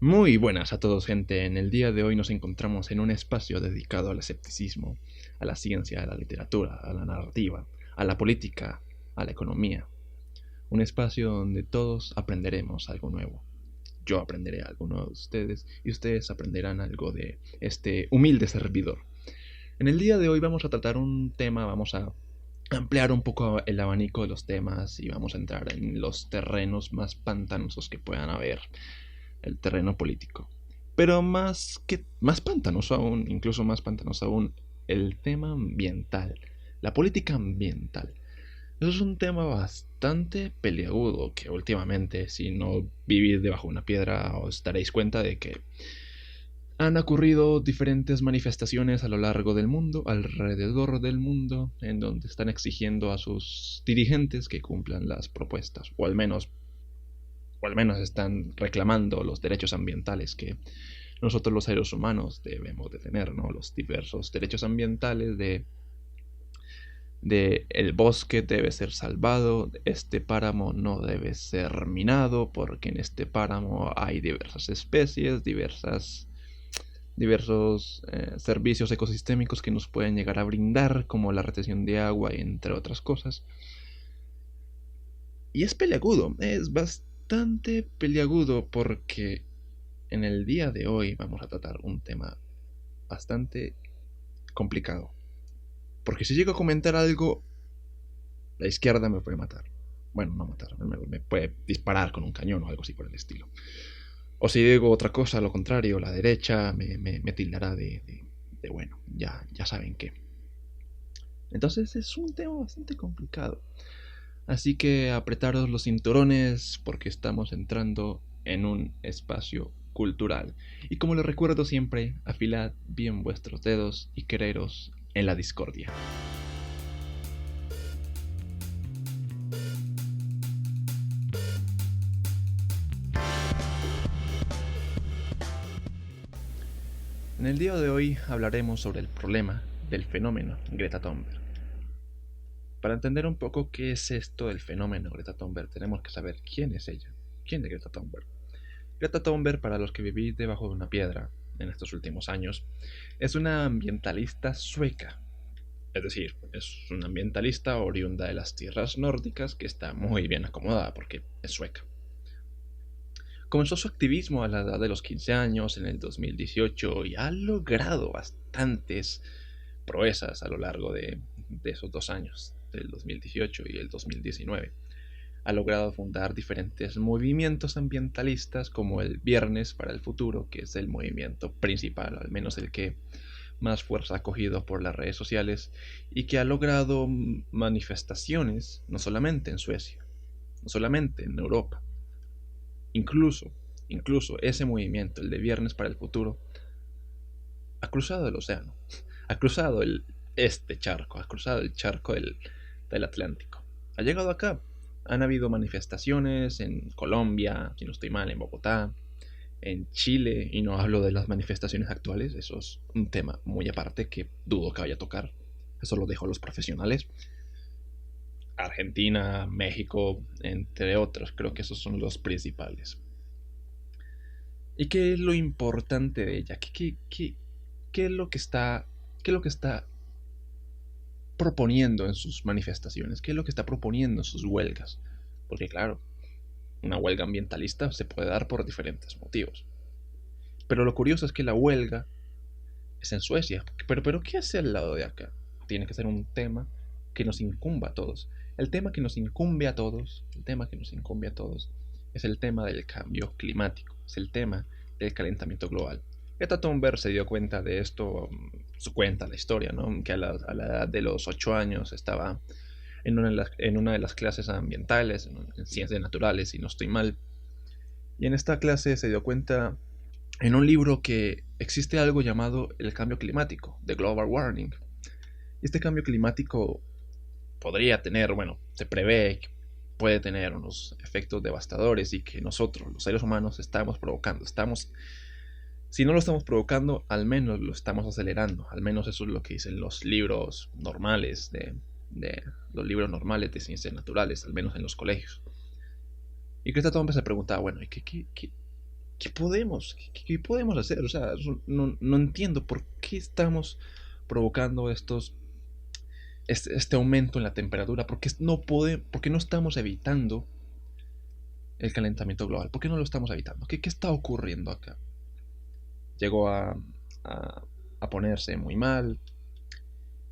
Muy buenas a todos, gente. En el día de hoy nos encontramos en un espacio dedicado al escepticismo, a la ciencia, a la literatura, a la narrativa, a la política, a la economía. Un espacio donde todos aprenderemos algo nuevo. Yo aprenderé algo nuevo de ustedes y ustedes aprenderán algo de este humilde servidor. En el día de hoy vamos a tratar un tema, vamos a ampliar un poco el abanico de los temas y vamos a entrar en los terrenos más pantanosos que puedan haber, el terreno político. Pero más pantanoso aún, incluso más pantanoso aún, el tema ambiental, la política ambiental. Eso es un tema bastante peliagudo que últimamente, si no vivís debajo de una piedra, os daréis cuenta de que han ocurrido diferentes manifestaciones a lo largo del mundo, alrededor del mundo, en donde están exigiendo a sus dirigentes que cumplan las propuestas, o al menos están reclamando los derechos ambientales que nosotros los seres humanos debemos de tener, ¿no? Los diversos derechos ambientales de el bosque debe ser salvado, este páramo no debe ser minado porque en este páramo hay diversas especies, diversos servicios ecosistémicos que nos pueden llegar a brindar, como la retención de agua, entre otras cosas. Y es peliagudo, es bastante peliagudo porque en el día de hoy vamos a tratar un tema bastante complicado. Porque si llego a comentar algo, la izquierda me puede matar. Bueno, no matar, me puede disparar con un cañón o algo así por el estilo. O si digo otra cosa, lo contrario, la derecha me tildará de bueno, ya saben qué. Entonces es un tema bastante complicado. Así que apretaros los cinturones porque estamos entrando en un espacio cultural. Y como les recuerdo siempre, afilad bien vuestros dedos y quereros en la discordia. En el día de hoy hablaremos sobre el problema del fenómeno Greta Thunberg. Para entender un poco qué es esto del fenómeno Greta Thunberg, tenemos que saber quién es ella. ¿Quién es Greta Thunberg? Greta Thunberg, para los que vivís debajo de una piedra en estos últimos años, es una ambientalista sueca. Es decir, es una ambientalista oriunda de las tierras nórdicas que está muy bien acomodada porque es sueca. Comenzó su activismo a la edad de los 15 años en el 2018 y ha logrado bastantes proezas a lo largo de esos 2 años, del 2018 y el 2019. Ha logrado fundar diferentes movimientos ambientalistas como el Viernes para el Futuro, que es el movimiento principal, al menos el que más fuerza ha cogido por las redes sociales, y que ha logrado manifestaciones no solamente en Suecia, no solamente en Europa, incluso, incluso ese movimiento, el de Viernes para el Futuro, ha cruzado el océano, ha cruzado este charco, ha cruzado el charco del Atlántico, ha llegado acá. Han habido manifestaciones en Colombia, si no estoy mal, en Bogotá, en Chile, y no hablo de las manifestaciones actuales, eso es un tema muy aparte que dudo que vaya a tocar, eso lo dejo a los profesionales. Argentina, México, entre otros, creo que esos son los principales. ¿Y qué es lo importante de ella? ¿Qué es lo que está, qué es lo que está proponiendo en sus manifestaciones? ¿Qué es lo que está proponiendo en sus huelgas? Porque claro, una huelga ambientalista se puede dar por diferentes motivos. Pero lo curioso es que la huelga es en Suecia. Pero ¿qué hace al lado de acá? Tiene que ser un tema que nos incumba a todos. El tema que nos incumbe a todos, el tema que nos incumbe a todos, es el tema del cambio climático, es el tema del calentamiento global. Greta Thunberg se dio cuenta de esto, su cuenta la historia, ¿no? Que a la edad de los 8 años estaba en una de las clases ambientales, en ciencias naturales, si no estoy mal. Y en esta clase se dio cuenta en un libro que existe algo llamado el cambio climático, the global warming. Y este cambio climático podría tener, bueno, se prevé que puede tener unos efectos devastadores y que nosotros, los seres humanos, estamos provocando. Si no lo estamos provocando, al menos lo estamos acelerando. Al menos eso es lo que dicen los libros normales de los libros normales de ciencias naturales, al menos en los colegios. Y Greta Thunberg se preguntaba, bueno, ¿y ¿Qué podemos hacer? O sea, no entiendo por qué estamos provocando este aumento en la temperatura, por qué no estamos evitando el calentamiento global, por qué no lo estamos evitando, qué está ocurriendo acá. Llegó a, a ponerse muy mal,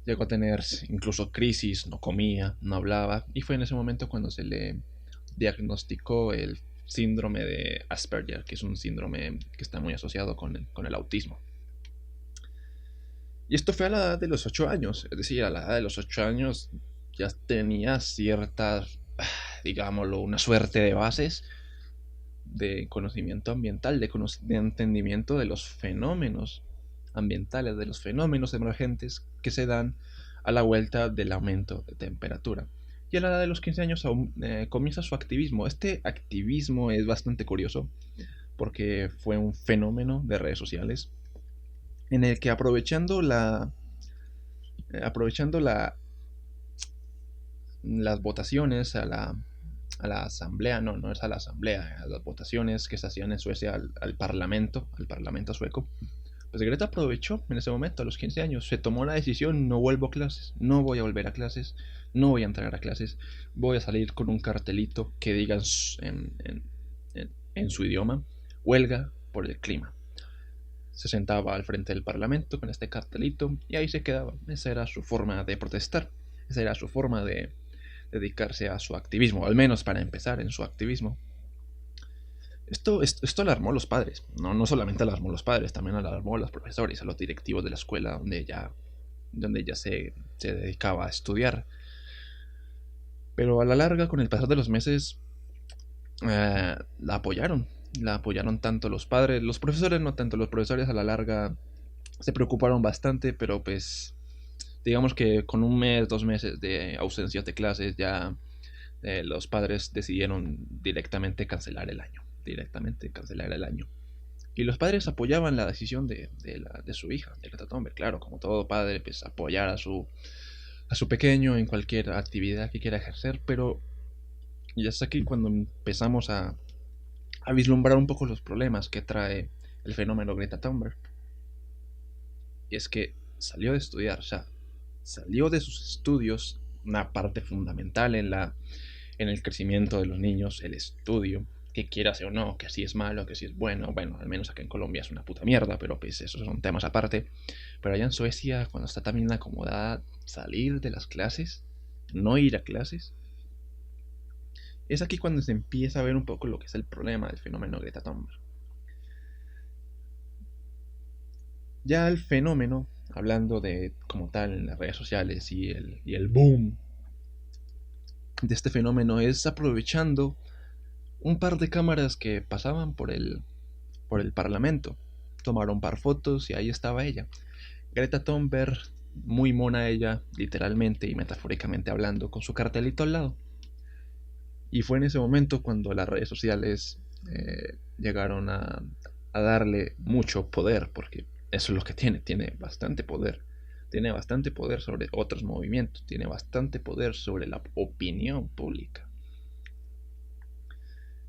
llegó a tener incluso crisis, no comía, no hablaba, y fue en ese momento cuando se le diagnosticó el síndrome de Asperger, que es un síndrome que está muy asociado con el autismo. Y esto fue a la edad de los 8 años, es decir, a la edad de los 8 años ya tenía ciertas, digámoslo, una suerte de bases de conocimiento ambiental, de entendimiento de los fenómenos ambientales, de los fenómenos emergentes que se dan a la vuelta del aumento de temperatura. Y a la edad de los 15 años comienza su activismo. Este activismo es bastante curioso porque fue un fenómeno de redes sociales en el que aprovechando las votaciones a la asamblea, no es a la asamblea, a las votaciones que se hacían en Suecia al parlamento sueco, pues Greta aprovechó en ese momento, a los 15 años, se tomó la decisión: no vuelvo a clases, no voy a volver a clases, no voy a entrar a clases, voy a salir con un cartelito que diga en su idioma: huelga por el clima. Se sentaba al frente del parlamento con este cartelito y ahí se quedaba. Esa era su forma de protestar, esa era su forma de dedicarse a su activismo, al menos para empezar en su activismo. Esto alarmó a los padres, no solamente alarmó a los padres, también alarmó a los profesores, a los directivos de la escuela donde ella se dedicaba a estudiar. Pero a la larga, con el pasar de los meses, la apoyaron tanto los padres, los profesores no tanto, los profesores a la larga se preocuparon bastante, pero pues digamos que con un mes, 2 meses de ausencias de clases ya los padres decidieron directamente cancelar el año. Y los padres apoyaban la decisión de su hija, de Greta Thunberg. Claro, como todo padre, pues apoyar a su pequeño en cualquier actividad que quiera ejercer, pero ya es aquí cuando empezamos a vislumbrar un poco los problemas que trae el fenómeno Greta Thunberg. Y es que salió de estudiar, o sea, salió de sus estudios, una parte fundamental en el crecimiento de los niños, el estudio, que quieras o no, que si es malo, que si es bueno, al menos acá en Colombia es una puta mierda, pero pues esos son temas aparte. Pero allá en Suecia, cuando está también acomodada, salir de las clases, no ir a clases, es aquí cuando se empieza a ver un poco lo que es el problema del fenómeno Greta Thunberg. Ya el fenómeno, hablando de como tal en las redes sociales y el boom de este fenómeno, es aprovechando un par de cámaras que pasaban por el parlamento. Tomaron un par de fotos y ahí estaba ella. Greta Thunberg, muy mona ella, literalmente y metafóricamente hablando, con su cartelito al lado. Y fue en ese momento cuando las redes sociales llegaron a darle mucho poder, porque eso es lo que tiene bastante poder. Tiene bastante poder sobre otros movimientos, tiene bastante poder sobre la opinión pública.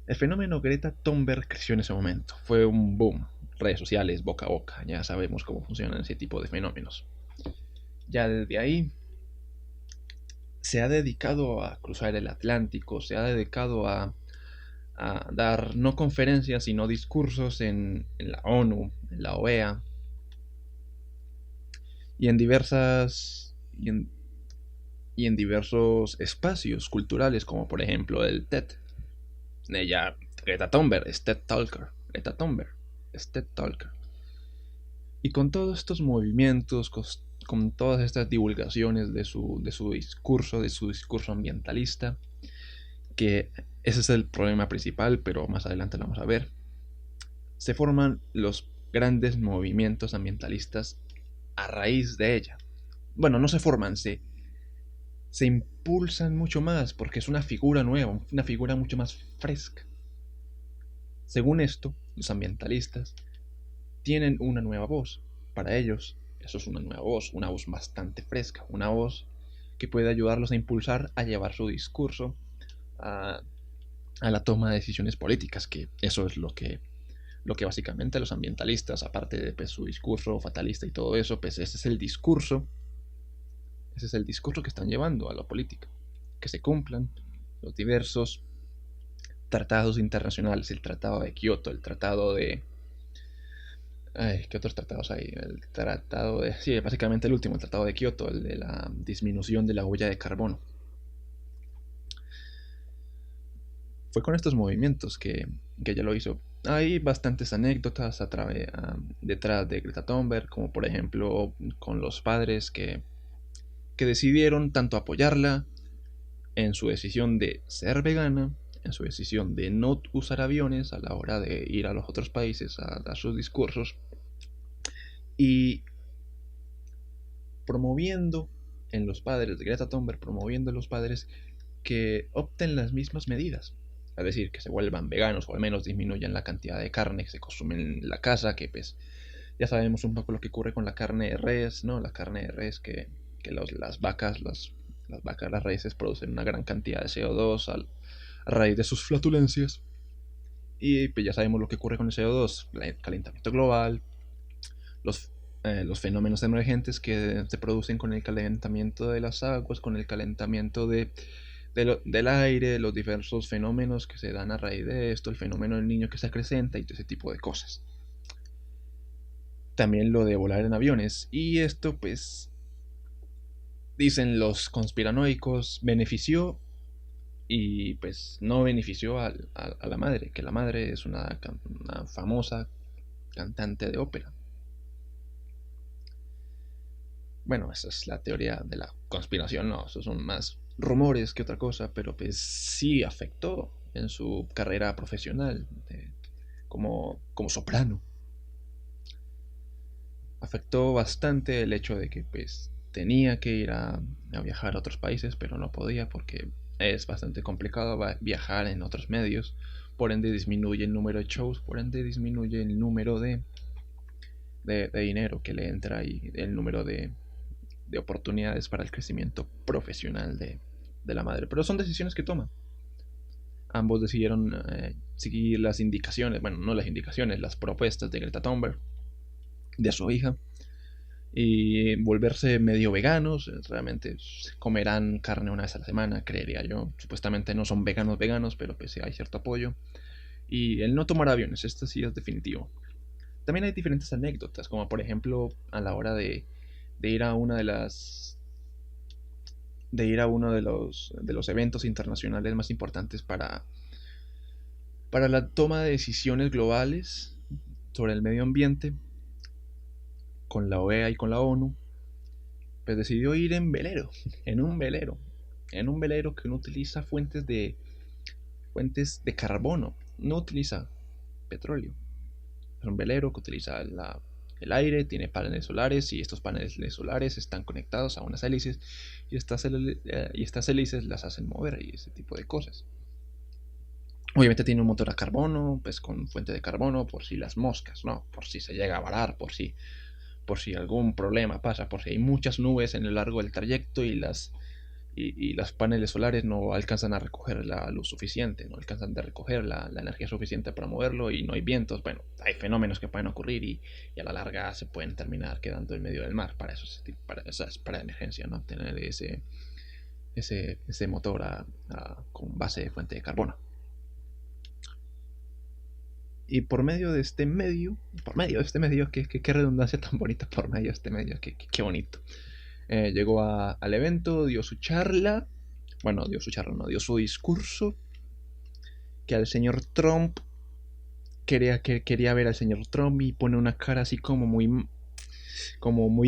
El fenómeno Greta Thunberg creció en ese momento, fue un boom, redes sociales, boca a boca, ya sabemos cómo funcionan ese tipo de fenómenos. Ya desde ahí se ha dedicado a cruzar el Atlántico, se ha dedicado a dar no conferencias sino discursos en la ONU, en la OEA y en y en diversos espacios culturales como por ejemplo el TED. Ella, Greta Thunberg, es TED Talker. Greta Thunberg, es TED Talker. Y con todos estos movimientos, con todas estas divulgaciones de su discurso ambientalista, que ese es el problema principal, pero más adelante lo vamos a ver, se forman los grandes movimientos ambientalistas a raíz de ella. Bueno, no se forman, se impulsan mucho más porque es una figura nueva, una figura mucho más fresca. Según esto, los ambientalistas tienen una nueva voz. Para ellos, eso es una nueva voz, una voz bastante fresca, una voz que puede ayudarlos a impulsar a llevar su discurso a la toma de decisiones políticas, que eso es lo que lo que básicamente los ambientalistas, aparte de pues, su discurso fatalista y todo eso, pues ese es el discurso que están llevando a la política, que se cumplan los diversos tratados internacionales, el Tratado de Kioto, el Tratado de... Ay, ¿qué otros tratados hay? El tratado de... Sí, básicamente el último, el Tratado de Kioto, el de la disminución de la huella de carbono. Fue con estos movimientos que ella lo hizo. Hay bastantes anécdotas detrás de Greta Thunberg, como por ejemplo con los padres que decidieron tanto apoyarla en su decisión de ser vegana, en su decisión de no usar aviones a la hora de ir a los otros países a dar sus discursos, y promoviendo en los padres de Greta Thunberg, promoviendo en los padres que opten las mismas medidas. Es decir, que se vuelvan veganos o al menos disminuyan la cantidad de carne que se consume en la casa, que pues ya sabemos un poco lo que ocurre con la carne de res, ¿no? La carne de res que las vacas, las reses producen una gran cantidad de CO2 a raíz de sus flatulencias. Y pues ya sabemos lo que ocurre con el CO2, el calentamiento global, los, los fenómenos emergentes que se producen con el calentamiento de las aguas, con el calentamiento del aire, los diversos fenómenos que se dan a raíz de esto, el fenómeno del niño que se acrecenta y todo ese tipo de cosas. También lo de volar en aviones. Y esto, pues, dicen los conspiranoicos, benefició y pues no benefició a la madre, que la madre es una famosa cantante de ópera. Bueno, esa es la teoría de la conspiración, no, esos son más rumores que otra cosa, pero pues sí afectó en su carrera profesional como soprano. Afectó bastante el hecho de que pues tenía que ir a viajar a otros países, pero no podía porque es bastante complicado viajar en otros medios, por ende disminuye el número de shows, por ende disminuye el número de dinero que le entra y el número de oportunidades para el crecimiento profesional de la madre. Pero son decisiones que toma. Ambos decidieron seguir las indicaciones, bueno, no las indicaciones, las propuestas de Greta Thunberg, de su hija, y volverse medio veganos. Realmente comerán carne una vez a la semana, creería yo. Supuestamente no son veganos veganos, pero pues sí hay cierto apoyo. Y el no tomar aviones, esto sí es definitivo. También hay diferentes anécdotas, como por ejemplo a la hora de ir a una de ir a uno de los eventos internacionales más importantes para la toma de decisiones globales sobre el medio ambiente, con la OEA y con la ONU, pues decidió ir en velero, en un velero, en un velero que no utiliza fuentes de carbono, no utiliza petróleo. Es un velero que utiliza el aire, tiene paneles solares y estos paneles solares están conectados a unas hélices y estas hélices las hacen mover y ese tipo de cosas. Obviamente tiene un motor a carbono, pues con fuente de carbono por si las moscas, ¿no? Por si se llega a varar, por si algún problema pasa, por si hay muchas nubes en el largo del trayecto y los paneles solares no alcanzan a recoger la luz suficiente, no alcanzan a recoger la energía suficiente para moverlo y no hay vientos. Bueno, hay fenómenos que pueden ocurrir y a la larga se pueden terminar quedando en medio del mar. Para eso para emergencia, ¿no? Tener ese motor con base de fuente de carbono. Y por medio de este medio, qué redundancia tan bonita, por medio de este medio, qué bonito. Llegó al evento, dio su charla, bueno, dio su charla, no, dio su discurso, que al señor Trump quería ver al señor Trump y pone una cara así como muy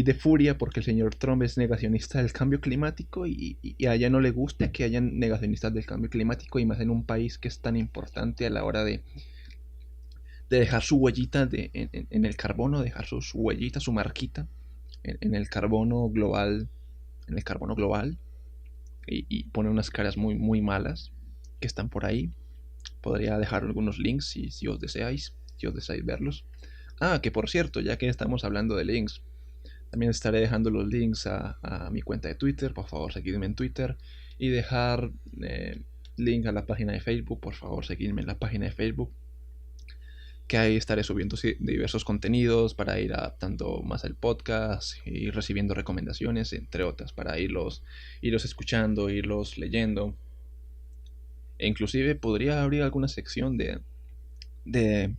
de furia porque el señor Trump es negacionista del cambio climático y a ella no le gusta que hayan negacionistas del cambio climático y más en un país que es tan importante a la hora de dejar su huellita en el carbono, dejar su huellita, su marquita en el carbono global, y pone unas caras muy malas que están por ahí. Podría dejar algunos links si os deseáis verlos. Ah, que por cierto, ya que estamos hablando de links, también estaré dejando los links a mi cuenta de Twitter. Por favor, seguidme en Twitter y dejar link a la página de Facebook. Por favor, seguidme en la página de Facebook. que ahí estaré subiendo diversos contenidos para ir adaptando más el podcast y recibiendo recomendaciones, entre otras, para irlos escuchando, irlos leyendo. E inclusive podría abrir alguna sección de, de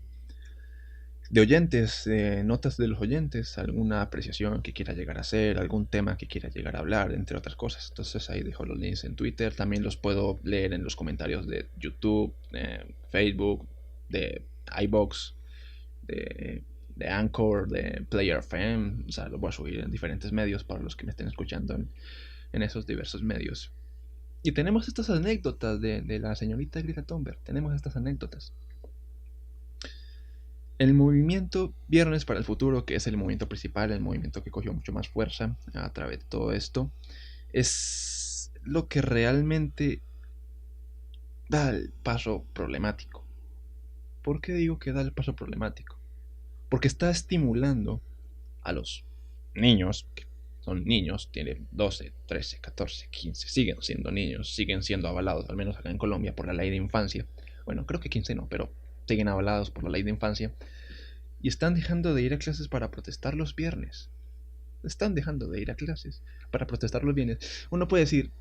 oyentes, de notas de los oyentes, alguna apreciación que quiera llegar a hacer, algún tema que quiera llegar a hablar, entre otras cosas. Entonces ahí dejo los links en Twitter, también los puedo leer en los comentarios de YouTube, Facebook, de iBox, de Anchor, de Player FM. O sea, los voy a subir en diferentes medios para los que me estén escuchando en esos diversos medios. Y tenemos estas anécdotas de la señorita Greta Thunberg, tenemos estas anécdotas. El movimiento Viernes para el Futuro, que es el movimiento principal, el movimiento que cogió mucho más fuerza a través de todo esto, es lo que realmente da el paso problemático. ¿Por qué digo que da el paso problemático? Porque está estimulando a los niños, que son niños, tienen 12, 13, 14, 15, siguen siendo niños, siguen siendo avalados, al menos acá en Colombia, por la ley de infancia. Bueno, creo que 15 no, pero siguen avalados por la ley de infancia. Y están dejando de ir a clases para protestar los viernes. Están dejando de ir a clases para protestar los viernes. Uno puede decir,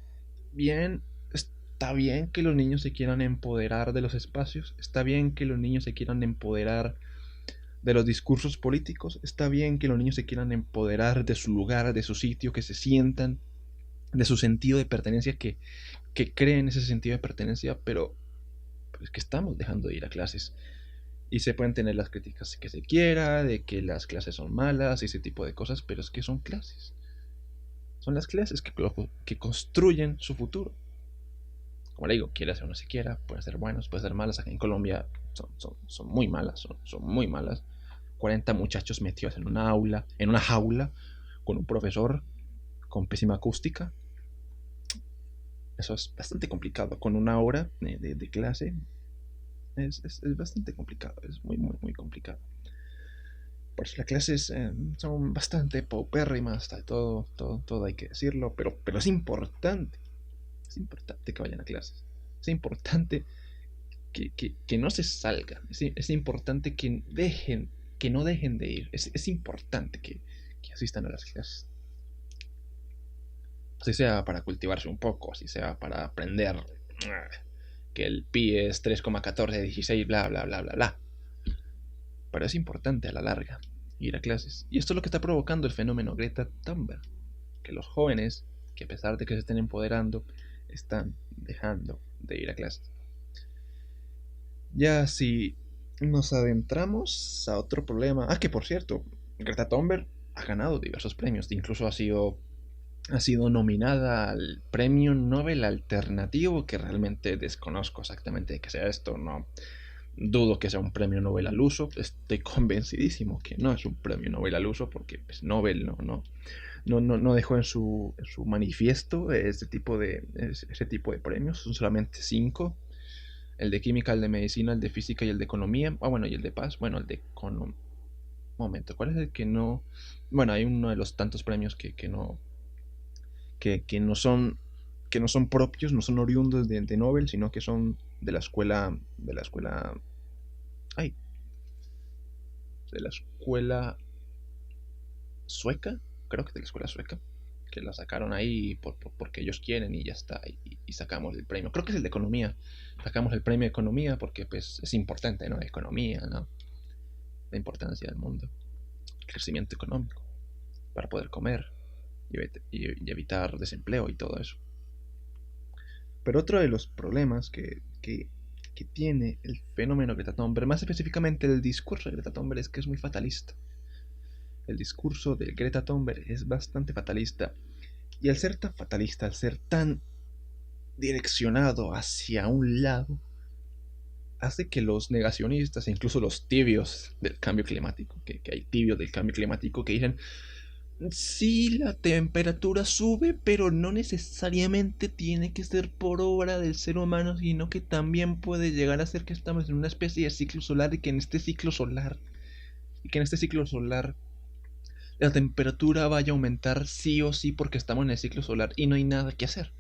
bien, está bien que los niños se quieran empoderar de los espacios, está bien que los niños se quieran empoderar de los discursos políticos, está bien que los niños se quieran empoderar de su lugar, de su sitio, que se sientan, de su sentido de pertenencia, que creen ese sentido de pertenencia, pero es que estamos dejando de ir a clases. Y se pueden tener las críticas que se quiera, de que las clases son malas y ese tipo de cosas, pero es que son clases. Son las clases que construyen su futuro. Como le digo, quiera ser o no se quiera, pueden ser buenas, pueden ser malas. Acá en Colombia son muy malas, son muy malas. 40 muchachos metidos en una jaula, con un profesor con pésima acústica. Eso es bastante complicado. Con una hora de clase es bastante complicado, es muy complicado. Por eso las clases son bastante paupérrimas, todo hay que decirlo, pero es importante que vayan a clases. Es importante que no se salgan, es importante que no dejen de ir, es importante que asistan a las clases. Así sea para cultivarse un poco, así sea para aprender que el pi es 3,1416, bla bla bla bla bla. Pero es importante a la larga ir a clases. Y esto es lo que está provocando el fenómeno Greta Thunberg. Que los jóvenes, que a pesar de que se estén empoderando, están dejando de ir a clases. Ya si nos adentramos a otro problema. Que por cierto, Greta Thunberg ha ganado diversos premios. Incluso ha sido nominada al Premio Nobel Alternativo, que realmente desconozco exactamente de qué sea esto. No dudo que sea un premio Nobel al uso. Estoy convencidísimo que no es un premio Nobel al uso, porque pues, Nobel no dejó en su manifiesto ese tipo de premios. Son solamente 5: el de química, el de medicina, el de física y el de economía. Bueno, y el de paz. Bueno, el de economía. Momento, ¿cuál es el que no? Bueno, hay uno de los tantos premios que no son propios, no son oriundos de Nobel, sino que son de la escuela sueca, creo que de la escuela sueca, que la sacaron ahí porque ellos quieren y ya está, y sacamos el premio. Creo que es el de economía. Sacamos el premio de economía porque pues es importante, ¿no? Economía, ¿no? La importancia del mundo, el crecimiento económico, para poder comer y evitar desempleo y todo eso. Pero otro de los problemas que tiene el fenómeno Greta Thunberg, más específicamente el discurso de Greta Thunberg, es que es muy fatalista. El discurso de Greta Thunberg es bastante fatalista. Y al ser tan fatalista, al ser tan direccionado hacia un lado, hace que los negacionistas e incluso los tibios del cambio climático, que hay tibios del cambio climático que dicen, sí, la temperatura sube, pero no necesariamente tiene que ser por obra del ser humano, sino que también puede llegar a ser que estamos en una especie de ciclo solar y que en este ciclo solar la temperatura vaya a aumentar sí o sí porque estamos en el ciclo solar y no hay nada que hacer.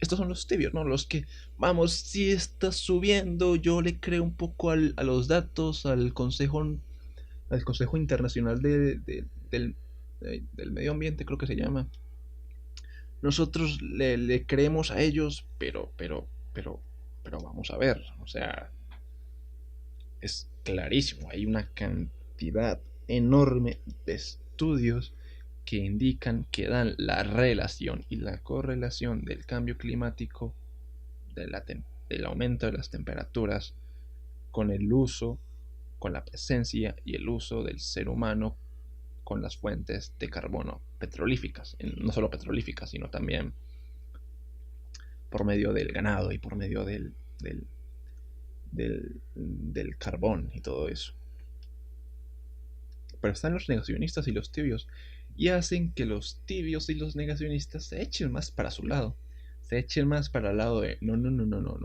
Estos son los tibios, ¿no? Los que, vamos, si está subiendo, yo le creo un poco a los datos, al Consejo Internacional del Medio Ambiente, creo que se llama. Nosotros le creemos a ellos, pero vamos a ver, o sea, es clarísimo, hay una cantidad enorme de estudios que indican que dan la relación y la correlación del cambio climático, del aumento de las temperaturas, con el uso, con la presencia y el uso del ser humano con las fuentes de carbono petrolíficas, no solo petrolíficas, sino también por medio del ganado y por medio del carbón y todo eso. Pero están los negacionistas y los tibios, y hacen que los tibios y los negacionistas se echen más para su lado, se echen más para el lado de no,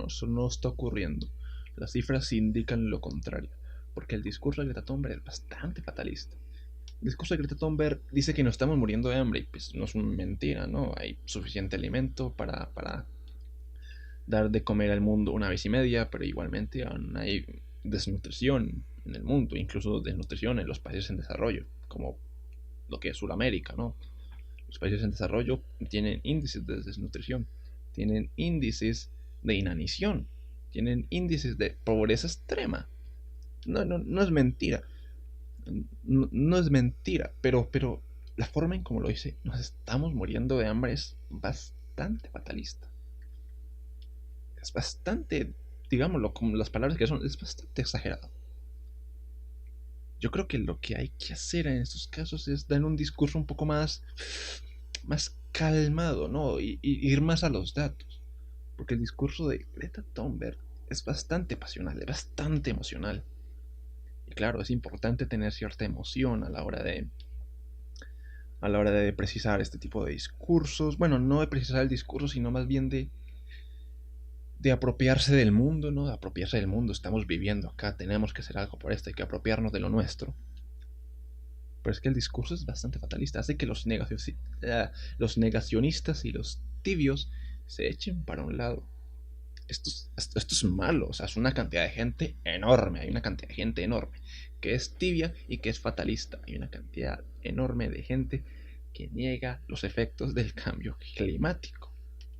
eso no está ocurriendo. Las cifras indican lo contrario, porque el discurso de Greta Thunberg es bastante fatalista. El discurso de Greta Thunberg dice que nos estamos muriendo de hambre, y pues no es una mentira, ¿no? Hay suficiente alimento para dar de comer al mundo una vez y media, pero igualmente aún hay desnutrición en el mundo, incluso desnutrición en los países en desarrollo, como lo que es Sudamérica, ¿no? Los países en desarrollo tienen índices de desnutrición, tienen índices de inanición, tienen índices de pobreza extrema. No es mentira. No es mentira, pero la forma en como lo dice, nos estamos muriendo de hambre, es bastante fatalista. Es bastante, digámoslo, como las palabras que son, es bastante exagerado. Yo creo que lo que hay que hacer en estos casos es dar un discurso un poco más calmado, ¿no? Y ir más a los datos. Porque el discurso de Greta Thunberg es bastante pasional, es bastante emocional. Y claro, es importante tener cierta emoción a la hora de precisar este tipo de discursos. Bueno, no de precisar el discurso, sino más bien de apropiarse del mundo, ¿no? De apropiarse del mundo. Estamos viviendo acá, tenemos que hacer algo por esto, hay que apropiarnos de lo nuestro. Pero es que el discurso es bastante fatalista, hace que los negacionistas y los tibios se echen para un lado. Esto es malo, o sea, es una cantidad de gente enorme, hay una cantidad de gente enorme que es tibia y que es fatalista, hay una cantidad enorme de gente que niega los efectos del cambio climático,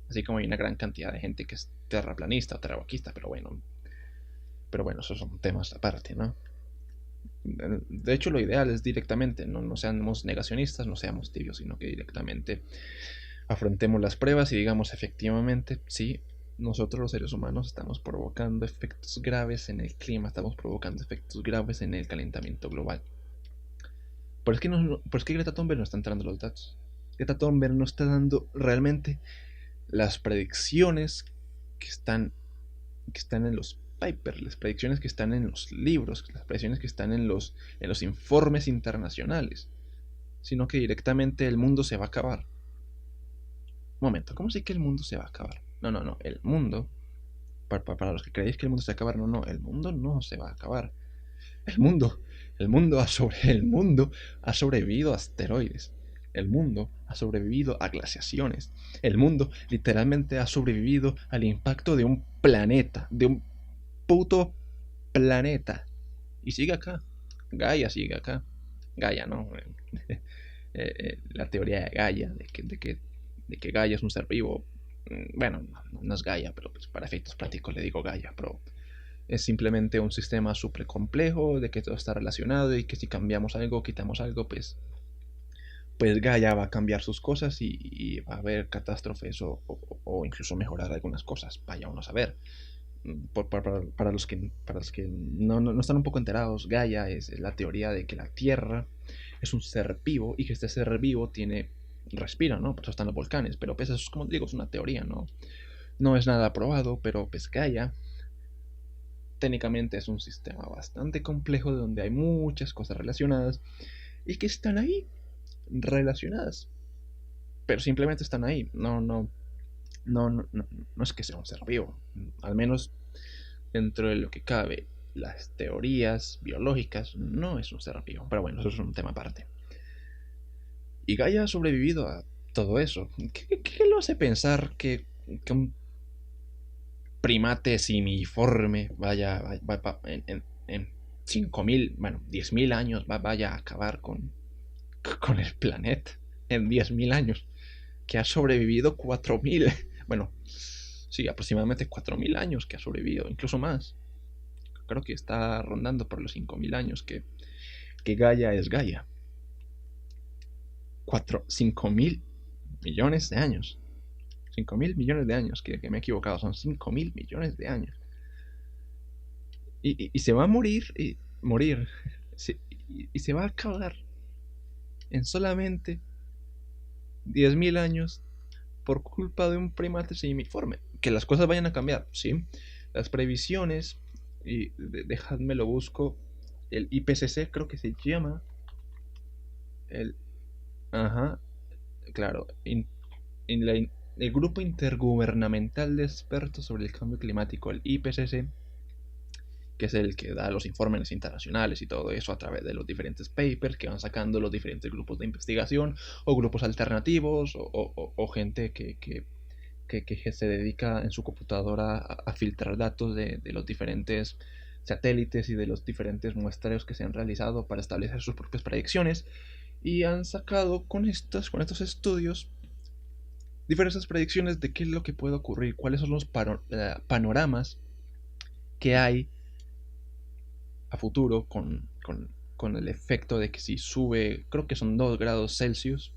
así como hay una gran cantidad de gente que es terraplanista o terraquista, pero bueno, esos son temas aparte, ¿no? De hecho, lo ideal es directamente, no seamos negacionistas, no seamos tibios, sino que directamente afrontemos las pruebas y digamos efectivamente, sí, nosotros los seres humanos estamos provocando efectos graves en el clima, estamos provocando efectos graves en el calentamiento global. ¿Por qué Greta Thunberg no está entrando los datos? Greta Thunberg no está dando realmente las predicciones que están en los papers, las predicciones que están en los libros, las predicciones que están en los informes internacionales, sino que directamente el mundo se va a acabar. Momento, ¿cómo sé que el mundo se va a acabar? No, el mundo, para los que creéis que el mundo se va a acabar, no, el mundo no se va a acabar. El mundo, el mundo ha sobrevivido a asteroides. El mundo ha sobrevivido a glaciaciones. El mundo literalmente ha sobrevivido al impacto de un planeta, de un puto planeta. Y sigue acá. Gaia sigue acá. Gaia, ¿no? La teoría de Gaia, de que Gaia es un ser vivo. Bueno, no es Gaia, pero pues para efectos prácticos le digo Gaia, pero es simplemente un sistema súper complejo, de que todo está relacionado y que si cambiamos algo, quitamos algo, pues Gaia va a cambiar sus cosas y va a haber catástrofes o incluso mejorar algunas cosas. Vaya uno a saber. Para los que no están un poco enterados, Gaia es la teoría de que la Tierra es un ser vivo y que este ser vivo respira, ¿no? Por eso están los volcanes, pero pues eso es, como digo, es una teoría, no es nada probado, pero pues Gaia técnicamente es un sistema bastante complejo donde hay muchas cosas relacionadas y que están ahí relacionadas, pero simplemente están ahí, no es que sea un ser vivo, al menos dentro de lo que cabe las teorías biológicas, no es un ser vivo, pero bueno, eso es un tema aparte. Y Gaia ha sobrevivido a todo eso. ¿Qué lo hace pensar que que un primate simiforme en 5.000, bueno, 10.000 años vaya a acabar con el planeta en 10.000 años, que ha sobrevivido 4.000, bueno, sí, aproximadamente 4.000 años que ha sobrevivido, incluso más. Creo que está rondando por los 5.000 años que Gaia es Gaia. 5.000 millones de años. 5.000 millones de años, que me he equivocado, son 5.000 millones de años. Y se va a morir, y se va a acabar en solamente 10.000 años por culpa de un primate semiforme. Que las cosas vayan a cambiar, sí. Las previsiones, y dejadme lo busco, el IPCC creo que se llama, el, ajá, claro, el Grupo Intergubernamental de Expertos sobre el Cambio Climático, el IPCC, que es el que da los informes internacionales y todo eso a través de los diferentes papers que van sacando los diferentes grupos de investigación o grupos alternativos o gente que se dedica en su computadora a filtrar datos de los diferentes satélites y de los diferentes muestreos que se han realizado para establecer sus propias predicciones, y han sacado con estos estudios diversas predicciones de qué es lo que puede ocurrir, cuáles son los panoramas que hay a futuro con el efecto de que si sube, creo que son 2 grados Celsius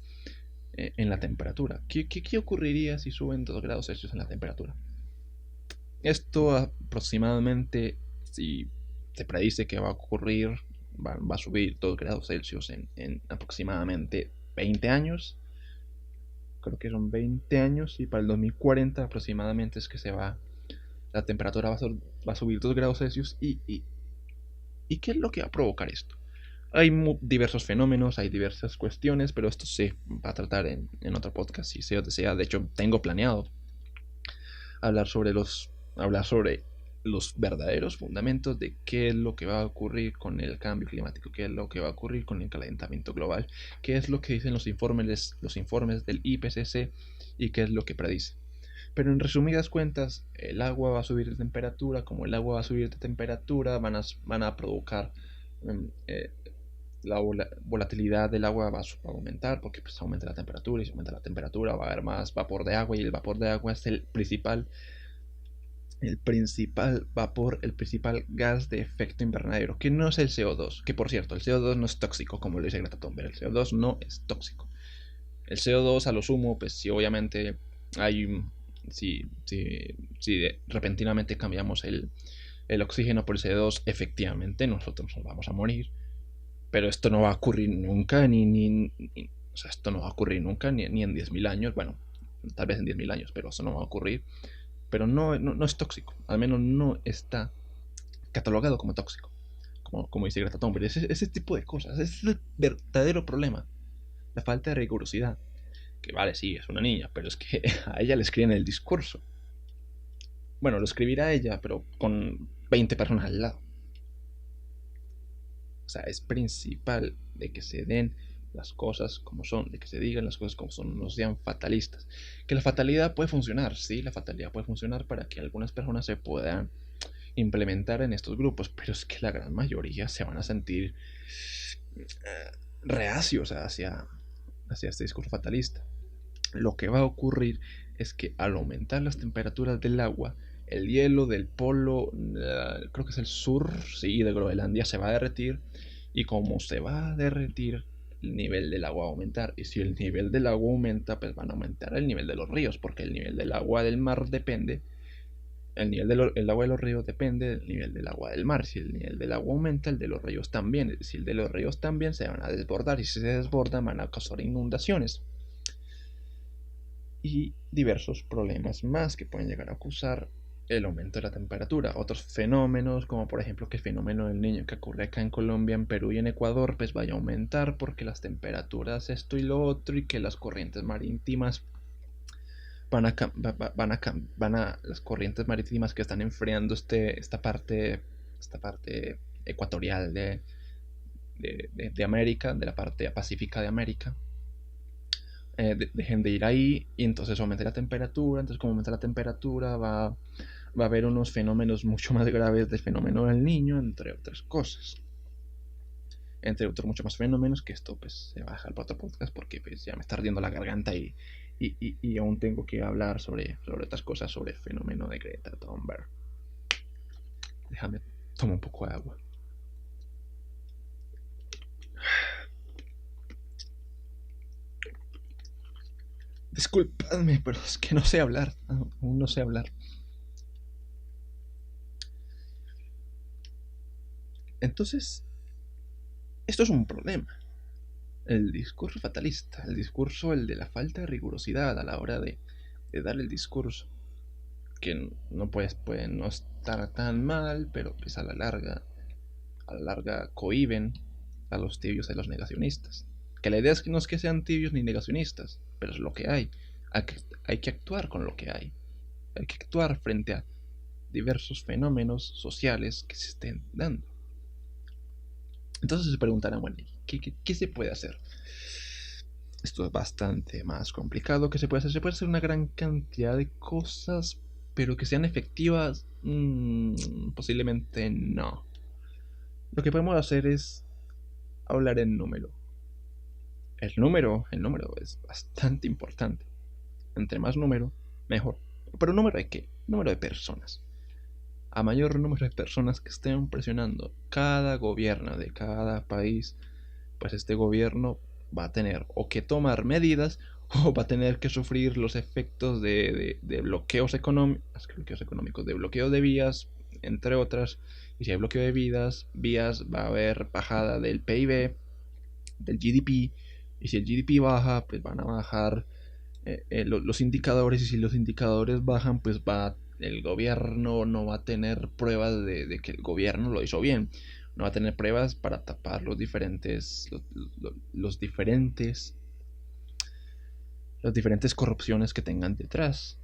en la temperatura. ¿Qué ocurriría si suben 2 grados Celsius en la temperatura? Esto aproximadamente, si se predice que va a ocurrir, va a subir 2 grados Celsius en aproximadamente 20 años. Creo que son 20 años, y para el 2040 aproximadamente es que la temperatura va a subir 2 grados Celsius. ¿Y qué es lo que va a provocar esto? Hay diversos fenómenos, hay diversas cuestiones, pero esto se va a tratar en otro podcast, si se desea. De hecho, tengo planeado hablar sobre los verdaderos fundamentos de qué es lo que va a ocurrir con el cambio climático, qué es lo que va a ocurrir con el calentamiento global, qué es lo que dicen los informes del IPCC y qué es lo que predice. Pero en resumidas cuentas, el agua va a subir de temperatura. Como el agua va a subir de temperatura, van a provocar la volatilidad del agua va a aumentar, porque pues aumenta la temperatura, y si aumenta la temperatura va a haber más vapor de agua, y el vapor de agua es el principal vapor, el principal gas de efecto invernadero, que no es el CO2, que por cierto, el CO2 no es tóxico, como lo dice Greta Thunberg. El CO2 no es tóxico. El CO2 a lo sumo, pues si obviamente hay, si repentinamente cambiamos el oxígeno por el CO2, efectivamente nosotros nos vamos a morir. Pero esto no va a ocurrir nunca, o sea, esto no va a ocurrir nunca, ni en 10.000 años. Bueno, tal vez en 10.000 años, pero eso no va a ocurrir. Pero no es tóxico, al menos no está catalogado como tóxico, como dice Greta Thunberg. Ese tipo de cosas, ese es el verdadero problema, la falta de rigurosidad. Que vale, sí, es una niña, pero es que a ella le escriben el discurso. Bueno, lo escribirá ella, pero con 20 personas al lado. O sea, es principal de que se den las cosas como son, de que se digan las cosas como son, no sean fatalistas. Que la fatalidad puede funcionar, sí, la fatalidad puede funcionar para que algunas personas se puedan implementar en estos grupos, pero es que la gran mayoría se van a sentir reacios hacia este discurso fatalista. Lo que va a ocurrir es que al aumentar las temperaturas del agua, el hielo del polo, creo que es el sur, sí, de Groenlandia, se va a derretir, y como se va a derretir, el nivel del agua va a aumentar, y si el nivel del agua aumenta, pues van a aumentar el nivel de los ríos, porque el nivel del agua del mar depende, el agua de los ríos depende del nivel del agua del mar. Si el nivel del agua aumenta, el de los ríos también. Si el de los ríos también, se van a desbordar, y si se desbordan van a causar inundaciones y diversos problemas más que pueden llegar a causar el aumento de la temperatura. Otros fenómenos, como por ejemplo que el fenómeno del Niño que ocurre acá en Colombia, en Perú y en Ecuador, pues vaya a aumentar porque las temperaturas, esto y lo otro, y que las corrientes marítimas las corrientes marítimas que están enfriando esta parte ecuatorial de América, de la parte pacífica de América, dejen de ir ahí y entonces aumente la temperatura. Entonces, como aumenta la temperatura, va a haber unos fenómenos mucho más graves del fenómeno del niño, entre otras cosas. Entre otros muchos más fenómenos, que esto pues se va a dejar para otro podcast porque pues ya me está ardiendo la garganta y aún tengo que hablar sobre otras cosas, sobre el fenómeno de Greta Thunberg. Déjame tomar un poco de agua. Disculpadme, pero es que no sé hablar, aún no sé hablar. Entonces, esto es un problema. El discurso fatalista, el discurso, el de la falta de rigurosidad a la hora de dar el discurso, que no puede no estar tan mal, pero pues a la larga cohiben a los tibios y a los negacionistas. Que la idea es que no es que sean tibios ni negacionistas, pero es lo que hay. Hay que actuar con lo que hay. Hay que actuar frente a diversos fenómenos sociales que se estén dando. Entonces se preguntarán, bueno, ¿qué se puede hacer? Esto es bastante más complicado. ¿Qué se puede hacer? Se puede hacer una gran cantidad de cosas, pero que sean efectivas, posiblemente no. Lo que podemos hacer es hablar en número. El número es bastante importante. Entre más número, mejor. ¿Pero número de qué? Número de personas. A mayor número de personas que estén presionando cada gobierno de cada país, pues este gobierno va a tener o que tomar medidas o va a tener que sufrir los efectos de bloqueos económicos, de bloqueo de vías, entre otras. Y si hay bloqueo de vías, va a haber bajada del PIB, del GDP. Y si el GDP baja, pues van a bajar los indicadores. Y si los indicadores bajan, pues el gobierno no va a tener pruebas de que el gobierno lo hizo bien. No va a tener pruebas para tapar las diferentes corrupciones que tengan detrás.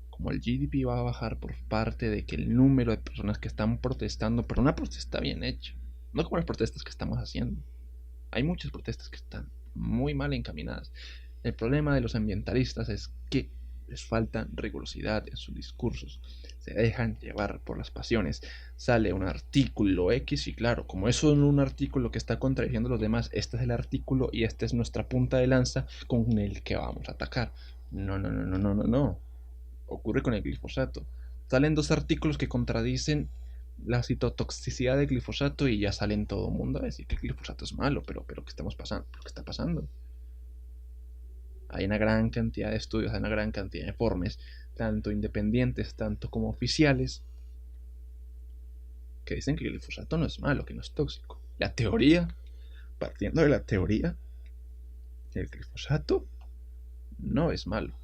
Como el GDP va a bajar por parte de que el número de personas que están protestando, pero una protesta bien hecha, no como las protestas que estamos haciendo. Hay muchas protestas que están muy mal encaminadas. El problema de los ambientalistas es que les falta rigurosidad en sus discursos. Se dejan llevar por las pasiones. Sale un artículo X y claro, como eso es un artículo que está contradiciendo a los demás, este es el artículo y esta es nuestra punta de lanza con el que vamos a atacar. No, no, no, no, no, no, no. Ocurre con el glifosato. Salen dos artículos que contradicen la citotoxicidad del glifosato y ya salen todo el mundo a decir que el glifosato es malo, pero ¿qué estamos pasando? ¿Qué está pasando? Hay una gran cantidad de estudios, hay una gran cantidad de informes, tanto independientes, tanto como oficiales, que dicen que el glifosato no es malo, que no es tóxico. La teoría, partiendo de la teoría, el glifosato no es malo,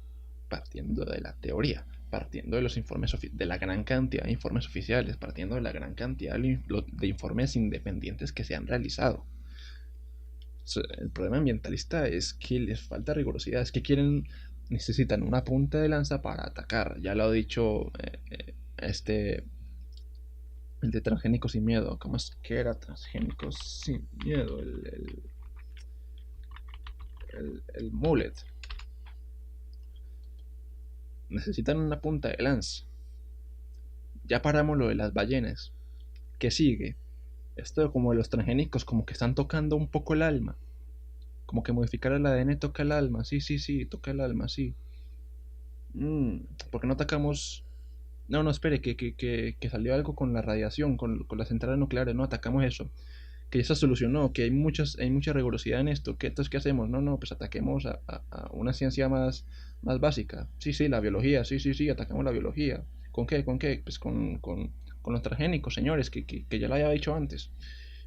partiendo de la teoría, partiendo de los informes, de la gran cantidad de informes oficiales, partiendo de la gran cantidad de informes independientes que se han realizado. El problema ambientalista es que les falta rigurosidad, es que necesitan una punta de lanza para atacar. Ya lo ha dicho el de transgénicos sin miedo. ¿Cómo es que era transgénicos sin miedo? El mullet. Necesitan una punta de lanza. Ya paramos lo de las ballenas. ¿Qué sigue? Esto como de los transgénicos, como que están tocando un poco el alma. Como que modificar el ADN toca el alma. Sí, sí, sí, toca el alma, sí. ¿Por qué no atacamos? No, no, espere, que salió algo con la radiación, con las centrales nucleares, no atacamos eso. Que ya se solucionó, que hay mucha rigurosidad en esto. Entonces, ¿qué hacemos? No, no, pues ataquemos a una ciencia más básica. Sí, sí, la biología, sí, sí, sí, atacamos la biología. ¿Con qué? ¿Con qué? Pues con los transgénicos, señores, que ya lo había dicho antes.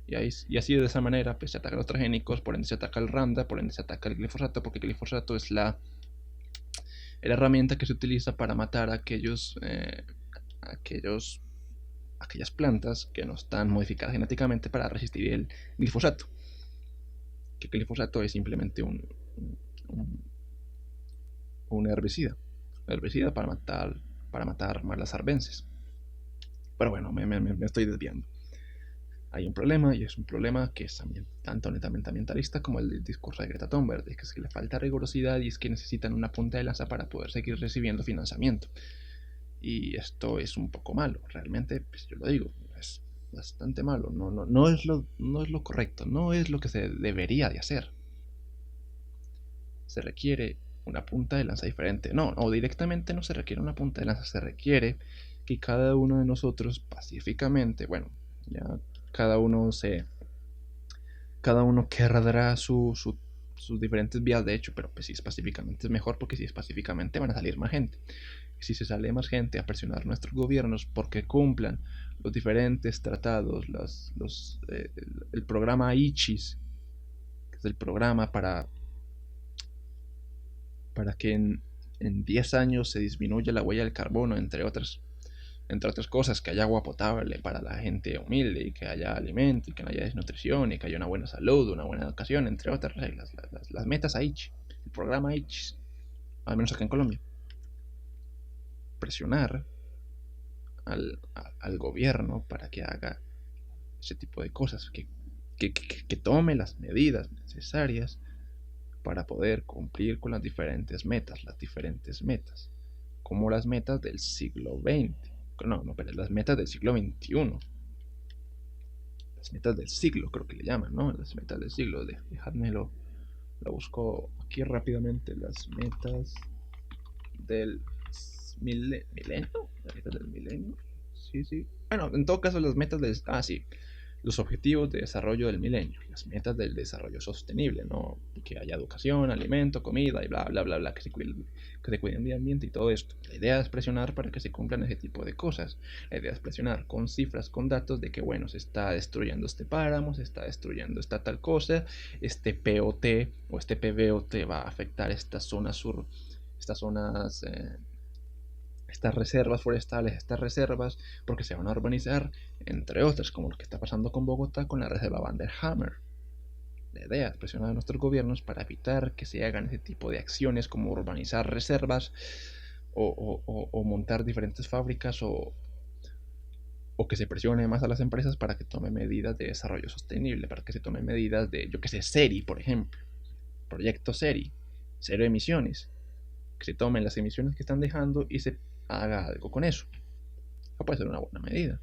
Y así de esa manera, pues se ataca a los transgénicos, por ende se ataca el Randa, por ende se ataca el glifosato, porque el glifosato es la herramienta que se utiliza para matar a aquellas plantas que no están modificadas genéticamente para resistir el glifosato. Que el glifosato es simplemente un herbicida para matar malas arbences. Pero bueno, me estoy desviando. Hay un problema, y es un problema que es tanto netamente ambientalista como el discurso de Greta Thunberg, de que es que le falta rigurosidad y es que necesitan una punta de lanza para poder seguir recibiendo financiamiento. Y esto es un poco malo, realmente, pues yo lo digo, es bastante malo, no es lo correcto, no es lo que se debería de hacer. Se requiere una punta de lanza diferente. No, o directamente no se requiere una punta de lanza, se requiere que cada uno de nosotros pacíficamente, bueno, ya cada uno se cada uno querrá sus diferentes vías de hecho, pero pues si es pacíficamente es mejor porque si es pacíficamente van a salir más gente. Y si se sale más gente a presionar nuestros gobiernos porque cumplan los diferentes tratados, el programa ICHIS, que es el programa para que en 10 años se disminuya la huella del carbono, entre otras cosas, que haya agua potable para la gente humilde y que haya alimento y que no haya desnutrición y que haya una buena salud, una buena educación, entre otras reglas, las metas AICH, el programa AICH, al menos acá en Colombia. Presionar al gobierno para que haga ese tipo de cosas, que tome las medidas necesarias para poder cumplir con las diferentes metas, como las metas del siglo XX. No, pero las metas del siglo XXI. Las metas del siglo, creo que le llaman, ¿no? Las metas del siglo. Dejadme lo busco aquí rápidamente. Las metas del milenio. Las metas del milenio. Sí, sí. Bueno, en todo caso, las metas del. Ah, sí. Los objetivos de desarrollo del milenio, las metas del desarrollo sostenible, ¿no? Que haya educación, alimento, comida y bla, bla, bla, bla, que se cuide el medio ambiente y todo esto. La idea es presionar para que se cumplan ese tipo de cosas. La idea es presionar con cifras, con datos de que, bueno, se está destruyendo este páramo, se está destruyendo esta tal cosa, este POT o este PBOT va a afectar esta zona sur, estas zonas estas reservas forestales, estas reservas, porque se van a urbanizar, entre otras, como lo que está pasando con Bogotá con la reserva Van der Hammer. La idea es presionar a nuestros gobiernos para evitar que se hagan ese tipo de acciones como urbanizar reservas o montar diferentes fábricas o que se presione más a las empresas para que tomen medidas de desarrollo sostenible, para que se tomen medidas de, yo que sé, SERI, por ejemplo, proyecto SERI, cero emisiones, que se tomen las emisiones que están dejando y se haga algo con eso. Eso puede ser una buena medida,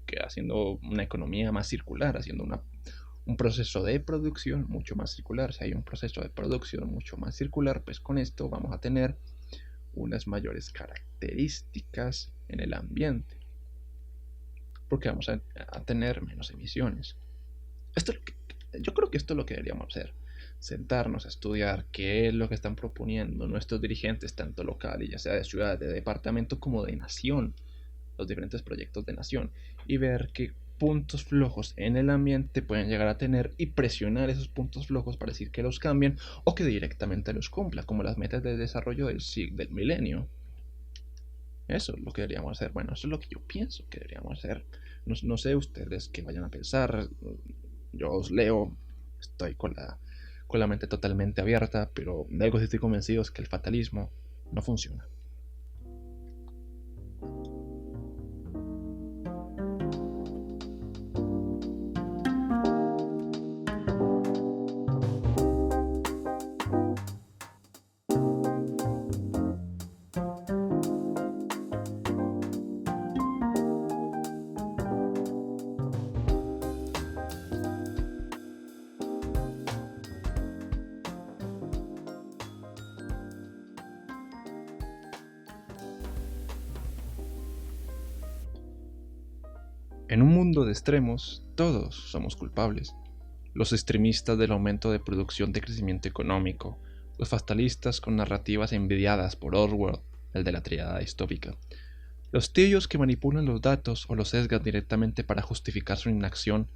que haciendo una economía más circular, haciendo un proceso de producción mucho más circular. Si hay un proceso de producción mucho más circular, pues con esto vamos a tener unas mayores características en el ambiente, porque vamos a tener menos emisiones. Yo creo que esto es lo que deberíamos hacer. Sentarnos a estudiar qué es lo que están proponiendo nuestros dirigentes, tanto locales, ya sea de ciudad, de departamento, como de nación, los diferentes proyectos de nación, y ver qué puntos flojos en el ambiente pueden llegar a tener y presionar esos puntos flojos para decir que los cambien o que directamente los cumpla, como las metas de desarrollo del milenio. Eso es lo que deberíamos hacer. Bueno, eso es lo que yo pienso que deberíamos hacer. No sé ustedes qué vayan a pensar. Yo os leo, estoy con la mente totalmente abierta, pero de algo sí estoy convencido es que el fatalismo no funciona. En un mundo de extremos, todos somos culpables. Los extremistas del aumento de producción de crecimiento económico, los fatalistas con narrativas envidiadas por Orwell, el de la triada distópica, los tibios que manipulan los datos o los sesgan directamente para justificar su inacción,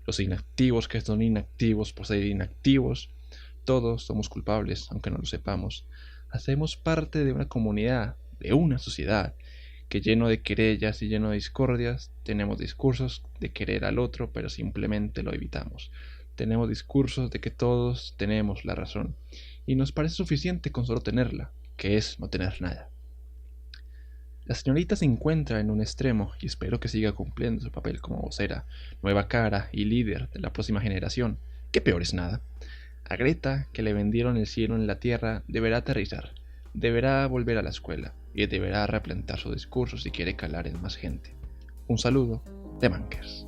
los inactivos que son inactivos por ser inactivos, todos somos culpables, aunque no lo sepamos. Hacemos parte de una comunidad, de una sociedad, que lleno de querellas y lleno de discordias, tenemos discursos de querer al otro, pero simplemente lo evitamos. Tenemos discursos de que todos tenemos la razón, y nos parece suficiente con solo tenerla, que es no tener nada. La señorita se encuentra en un extremo y espero que siga cumpliendo su papel como vocera, nueva cara y líder de la próxima generación, que peor es nada. A Greta, que le vendieron el cielo en la tierra, deberá aterrizar, deberá volver a la escuela y deberá replantar su discurso si quiere calar en más gente. Un saludo de Mankers.